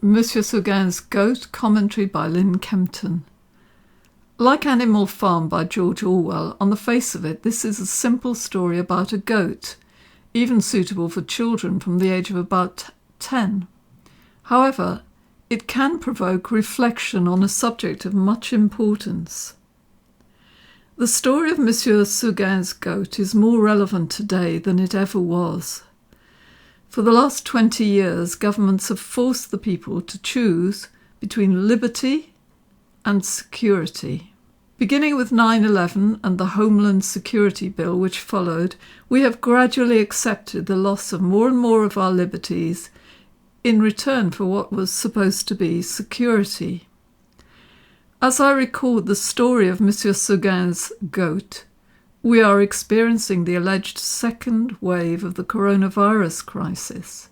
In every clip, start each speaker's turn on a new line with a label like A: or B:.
A: Monsieur Seguin's Goat, commentary by Lynn Kempton. Like Animal Farm by George Orwell, on the face of it, this is a simple story about a goat, even suitable for children from the age of about 10. However, it can provoke reflection on a subject of much importance. The story of Monsieur Seguin's goat is more relevant today than it ever was. For the last 20 years, governments have forced the people to choose between liberty and security. Beginning with 9/11 and the Homeland Security Bill which followed, we have gradually accepted the loss of more and more of our liberties in return for what was supposed to be security. As I record the story of Monsieur Seguin's goat, we are experiencing the alleged second wave of the coronavirus crisis.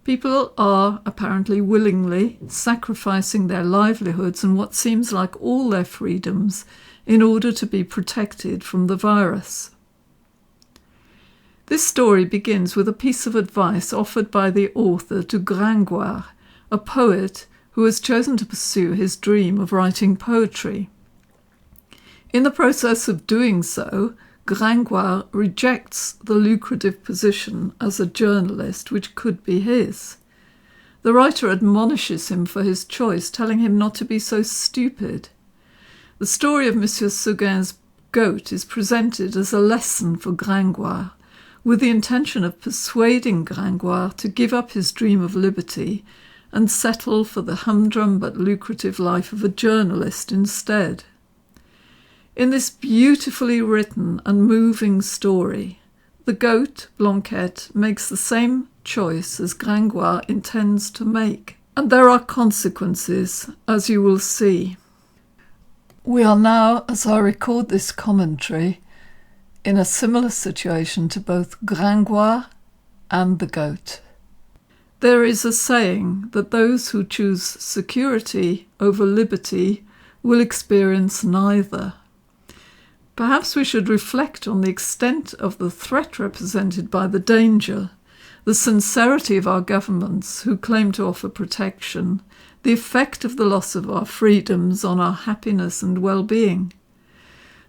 A: People are apparently willingly sacrificing their livelihoods and what seems like all their freedoms in order to be protected from the virus. This story begins with a piece of advice offered by the author to Gringoire, a poet who has chosen to pursue his dream of writing poetry. In the process of doing so, Gringoire rejects the lucrative position as a journalist which could be his. The writer admonishes him for his choice, telling him not to be so stupid. The story of Monsieur Seguin's goat is presented as a lesson for Gringoire, with the intention of persuading Gringoire to give up his dream of liberty and settle for the humdrum but lucrative life of a journalist instead. In this beautifully written and moving story, the goat, Blanquette, makes the same choice as Gringoire intends to make, and there are consequences, as you will see. We are now, as I record this commentary, in a similar situation to both Gringoire and the goat. There is a saying that those who choose security over liberty will experience neither. Perhaps we should reflect on the extent of the threat represented by the danger, the sincerity of our governments who claim to offer protection, the effect of the loss of our freedoms on our happiness and well-being.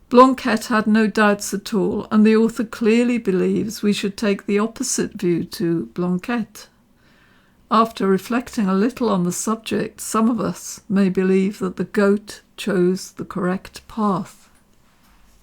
A: Blanquette had no doubts at all, and the author clearly believes we should take the opposite view to Blanquette. After reflecting a little on the subject, some of us may believe that the goat chose the correct path.